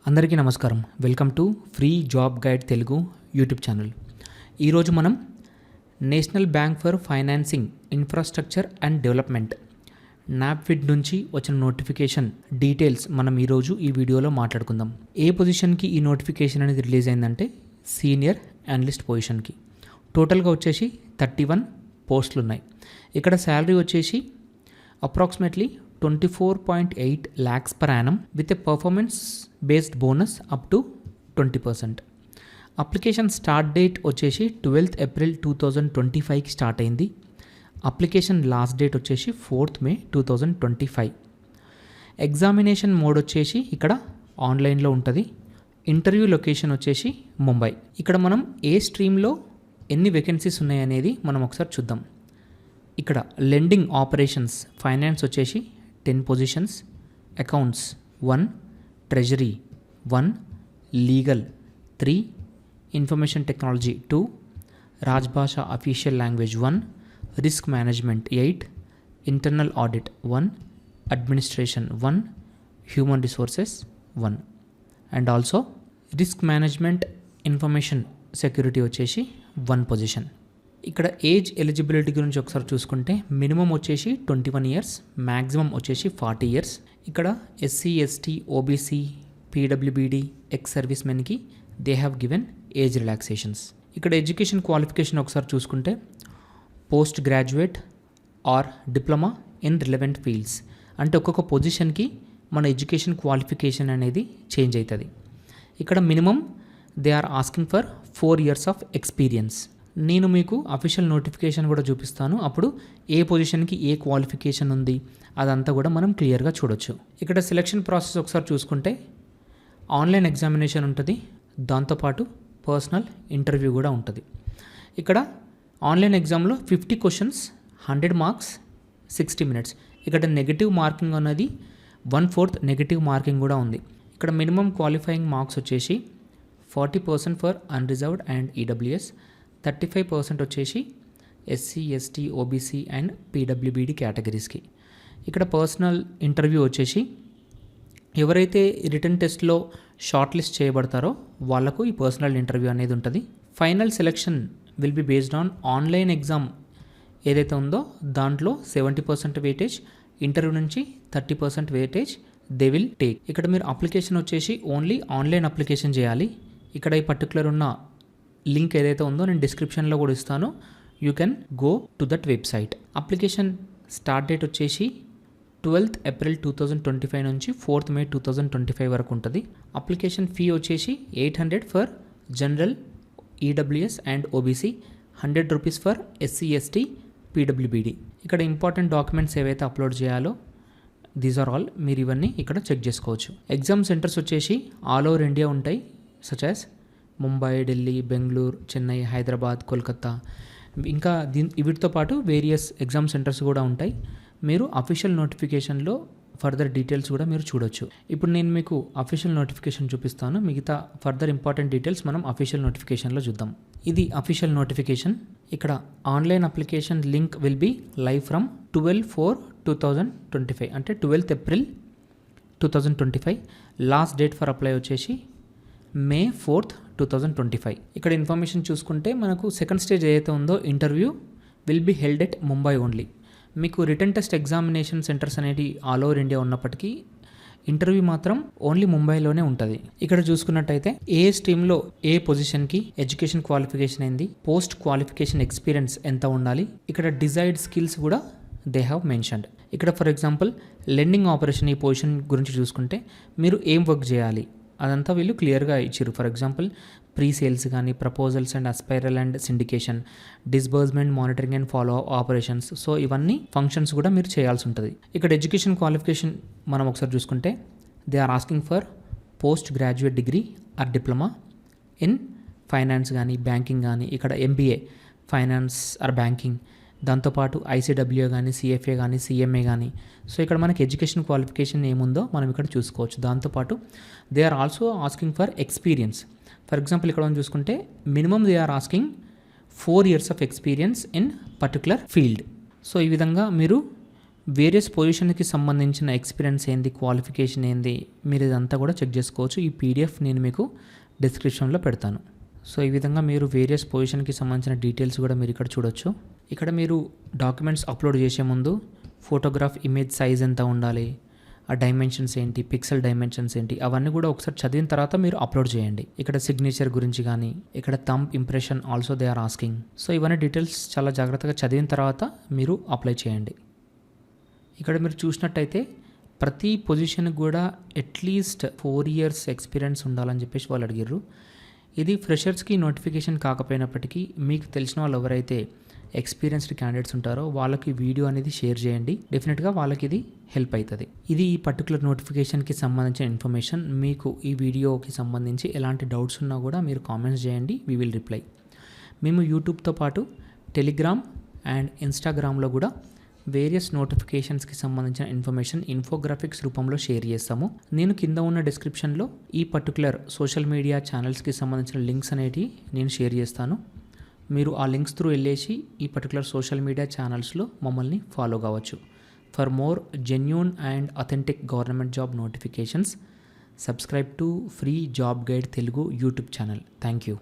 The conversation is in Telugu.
అందరికీ నమస్కారం. Welcome to free job guide Telugu YouTube channel. ఈరోజు మనం national bank for financing infrastructure and development NaBFID నుంచి వచ్చిన నోటిఫికేషన్ డీటెయిల్స్ మనం ఈరోజు ఈ వీడియోలో మాట్లాడుకుందాం. ఏ పొజిషన్కి ఈ నోటిఫికేషన్ అనేది రిలీజ్ అయిందంటే సీనియర్ అనలిస్ట్ పొజిషన్కి. టోటల్గా వచ్చేసి 31 పోస్టులు ఉన్నాయి. ఇక్కడ శాలరీ వచ్చేసి approximately 24.8 lakhs per annum with a performance based bonus up to 20%. Application start date వచ్చేసి 12th April 2025కి స్టార్ట్ అయింది. అప్లికేషన్ లాస్ట్ డేట్ వచ్చేసి 4th May 2025. ఎగ్జామినేషన్ మోడ్ వచ్చేసి ఇక్కడ ఆన్లైన్లో ఉంటుంది. ఇంటర్వ్యూ లొకేషన్ వచ్చేసి ముంబై. ఇక్కడ మనం ఏ స్ట్రీమ్లో ఎన్ని వేకెన్సీస్ ఉన్నాయనేది మనం ఒకసారి చూద్దాం. ఇక్కడ లెండింగ్ ఆపరేషన్స్ ఫైనాన్స్ వచ్చేసి 10 positions, accounts 1, treasury 1, legal 3, information technology 2, Rajbhasha official language 1, risk management 8, internal audit 1, administration 1, human resources 1 and also risk management information security వచ్చేసి 1 పొజిషన్. ఇక్కడ ఏజ్ ఎలిజిబిలిటీ గురించి ఒకసారి చూసుకుంటే మినిమం వచ్చేసి 21 years, మ్యాక్సిమం వచ్చేసి 40 years. ఇక్కడ SC, ST, OBC, PWBD, ex service మెన్కి they have given age relaxations. ఇక్కడ ఎడ్యుకేషన్ క్వాలిఫికేషన్ ఒకసారి చూసుకుంటే post graduate or diploma in relevant fields. అంటే ఒక్కొక్క పొజిషన్కి మన ఎడ్యుకేషన్ క్వాలిఫికేషన్ అనేది చేంజ్ అవుతుంది. ఇక్కడ minimum they are asking for 4 years of experience. నేను మీకు అఫీషియల్ నోటిఫికేషన్ కూడా చూపిస్తాను. అప్పుడు ఏ పొజిషన్కి ఏ క్వాలిఫికేషన్ ఉంది అదంతా కూడా మనం క్లియర్గా చూడొచ్చు. ఇక్కడ సెలెక్షన్ ప్రాసెస్ ఒకసారి చూసుకుంటే ఆన్లైన్ ఎగ్జామినేషన్ ఉంటుంది, దాంతోపాటు పర్సనల్ ఇంటర్వ్యూ కూడా ఉంటుంది. ఇక్కడ ఆన్లైన్ ఎగ్జామ్లో 50 questions, 100 marks, 60 minutes. ఇక్కడ నెగిటివ్ మార్కింగ్ అనేది 1/4 నెగిటివ్ మార్కింగ్ కూడా ఉంది. ఇక్కడ మినిమం క్వాలిఫైయింగ్ మార్క్స్ వచ్చేసి 40% ఫర్ అన్రిజర్వ్డ్ అండ్ ఈడబ్ల్యూఎస్, 35% వచ్చేసి SC, ST, OBC and PWBD కేటగిరీస్కి. ఇక్కడ పర్సనల్ ఇంటర్వ్యూ వచ్చేసి ఎవరైతే రిటర్న్ టెస్ట్లో షార్ట్ లిస్ట్ చేయబడతారో వాళ్ళకు ఈ పర్సనల్ ఇంటర్వ్యూ అనేది ఉంటుంది. Final selection will be based on online exam ఏదైతే ఉందో దాంట్లో 70% వెయిటేజ్, ఇంటర్వ్యూ నుంచి 30% వెయిటేజ్ దే విల్ టేక్. ఇక్కడ మీరు అప్లికేషన్ వచ్చేసి ఓన్లీ ఆన్లైన్ అప్లికేషన్ చేయాలి. ఇక్కడ ఈ పర్టికులర్ ఉన్న లింక్ ఏదైతే ఉందో నేను డిస్క్రిప్షన్లో కూడా ఇస్తాను. You can go to that website. Application start date వచ్చేసి 12th April 2025 నుంచి 4th May 2025 వరకు ఉంటుంది. అప్లికేషన్ ఫీ వచ్చేసి 800 for general, EWS and OBC, 100 rupees for SC, ST, PWBD. ఇక్కడ ఇంపార్టెంట్ డాక్యుమెంట్స్ ఏవైతే అప్లోడ్ చేయాలో దీస్ ఆర్ ఆల్ మీరు ఇవన్నీ ఇక్కడ చెక్ చేసుకోవచ్చు. ఎగ్జామ్ సెంటర్స్ వచ్చేసి ఆల్ ఓవర్ ఇండియా ఉంటాయి, సచ్ యాజ్ ముంబై, ఢిల్లీ, బెంగళూరు, చెన్నై, హైదరాబాద్, కోల్కతా. ఇంకా వీటితో పాటు వేరియస్ ఎగ్జామ్ సెంటర్స్ కూడా ఉంటాయి. మీరు అఫీషియల్ నోటిఫికేషన్లో ఫర్దర్ డీటెయిల్స్ కూడా మీరు చూడొచ్చు. ఇప్పుడు నేను మీకు అఫీషియల్ నోటిఫికేషన్ చూపిస్తాను. మిగతా ఫర్దర్ ఇంపార్టెంట్ డీటెయిల్స్ మనం అఫీషియల్ నోటిఫికేషన్లో చూద్దాం. ఇది అఫీషియల్ నోటిఫికేషన్. ఇక్కడ online application link will be live from 12/4/2025 అంటే 12th April 2025. Last date for apply వచ్చేసి May 4th 2025. ఇక్కడ ఇన్ఫర్మేషన్ చూసుకుంటే మనకు సెకండ్ స్టేజ్ ఏదైతే ఉందో interview will be held at Mumbai only. మీకు రిటర్న్ టెస్ట్ ఎగ్జామినేషన్ సెంటర్స్ అనేది ఆల్ ఓవర్ ఇండియా ఉన్నప్పటికీ ఇంటర్వ్యూ మాత్రం ఓన్లీ ముంబైలోనే ఉంటుంది. ఇక్కడ చూసుకున్నట్టయితే ఏ స్ట్రీమ్లో ఏ పొజిషన్కి ఎడ్యుకేషన్ క్వాలిఫికేషన్ అయింది, పోస్ట్ క్వాలిఫికేషన్ ఎక్స్పీరియన్స్ ఎంత ఉండాలి, ఇక్కడ డిజైర్డ్ స్కిల్స్ కూడా దే హ్యావ్ మెన్షన్డ్. ఇక్కడ ఫర్ ఎగ్జాంపుల్ లెండింగ్ ఆపరేషన్ ఈ పొజిషన్ గురించి చూసుకుంటే మీరు ఏం వర్క్ చేయాలి అదంతా వీళ్ళు క్లియర్గా ఇచ్చారు. ఫర్ ఎగ్జాంపుల్ ప్రీ సేల్స్ కానీ, ప్రపోజల్స్ అండ్ అస్పైరల్ and syndication, disbursement, monitoring and follow operations. So ఇవన్నీ ఫంక్షన్స్ కూడా మీరు చేయాల్సి ఉంటుంది. ఇక్కడ ఎడ్యుకేషన్ క్వాలిఫికేషన్ మనం ఒకసారి చూసుకుంటే they are asking for post graduate degree or diploma in finance కానీ, బ్యాంకింగ్ కానీ, ఇక్కడ ఎంబీఏ ఫైనాన్స్ ఆర్ బ్యాంకింగ్, దాంతోపాటు ఐసీడబ్ల్యూఏ కానీ, సిఎఫ్ఏ కానీ, సిఎంఏ కానీ. సో ఇక్కడ మనకి ఎడ్యుకేషన్ క్వాలిఫికేషన్ ఏముందో మనం ఇక్కడ చూసుకోవచ్చు. దాంతోపాటు they are also asking for experience. For example ఇక్కడ మనం చూసుకుంటే minimum they are asking 4 years of experience in particular field. So ఈ విధంగా మీరు వేరియస్ పొజిషన్కి సంబంధించిన ఎక్స్పీరియన్స్ ఏంది, క్వాలిఫికేషన్ ఏంది, మీరు ఇదంతా కూడా చెక్ చేసుకోవచ్చు. ఈ పీడిఎఫ్ నేను మీకు డిస్క్రిప్షన్లో పెడతాను. సో ఈ విధంగా మీరు వేరియస్ పొజిషన్కి సంబంధించిన డీటెయిల్స్ కూడా మీరు ఇక్కడ చూడొచ్చు. ఇక్కడ మీరు డాక్యుమెంట్స్ అప్లోడ్ చేసే ముందు ఫోటోగ్రాఫ్ ఇమేజ్ సైజ్ ఎంత ఉండాలి, ఆ డైమెన్షన్స్ ఏంటి, పిక్సెల్ డైమెన్షన్స్ ఏంటి, అవన్నీ కూడా ఒకసారి చదివిన తర్వాత మీరు అప్లోడ్ చేయండి. ఇక్కడ సిగ్నేచర్ గురించి కానీ, ఇక్కడ thumb impression also they are asking. So ఇవన్నీ డీటెయిల్స్ చాలా జాగ్రత్తగా చదివిన తర్వాత మీరు అప్లై చేయండి. ఇక్కడ మీరు చూసినట్టయితే ప్రతి పొజిషన్కి కూడా అట్లీస్ట్ 4 years ఎక్స్పీరియన్స్ ఉండాలని చెప్పేసి వాళ్ళు అడిగారు. ఇది ఫ్రెషర్స్కి నోటిఫికేషన్ కాకపోయినప్పటికీ మీకు తెలిసిన వాళ్ళు ఎవరైతే ఎక్స్పీరియన్స్డ్ క్యాండిడేట్స్ ఉంటారో వాళ్ళకి వీడియో అనేది షేర్ చేయండి. డెఫినెట్గా వాళ్ళకి ఇది హెల్ప్ అవుతుంది. ఇది ఈ పర్టికులర్ నోటిఫికేషన్కి సంబంధించిన ఇన్ఫర్మేషన్. మీకు ఈ వీడియోకి సంబంధించి ఎలాంటి డౌట్స్ ఉన్నా కూడా మీరు కామెంట్స్ చేయండి, వీ విల్ రిప్లై. మేము యూట్యూబ్తో పాటు టెలిగ్రామ్ అండ్ ఇన్స్టాగ్రామ్లో కూడా వేరియస్ నోటిఫికేషన్స్కి సంబంధించిన ఇన్ఫర్మేషన్ ఇన్ఫోగ్రాఫిక్స్ రూపంలో షేర్ చేస్తాము. నేను కింద ఉన్న డిస్క్రిప్షన్లో ఈ పర్టికులర్ సోషల్ మీడియా ఛానల్స్కి సంబంధించిన లింక్స్ అనేటివి నేను షేర్ చేస్తాను. మీరు ఆ లింక్స్ త్రూ వెళ్ళేసి ఈ పర్టికులర్ సోషల్ మీడియా ఛానల్స్లో మమ్మల్ని ఫాలో కావచ్చు. For more genuine and authentic government job notifications subscribe to free job guide Telugu YouTube channel. Thank you.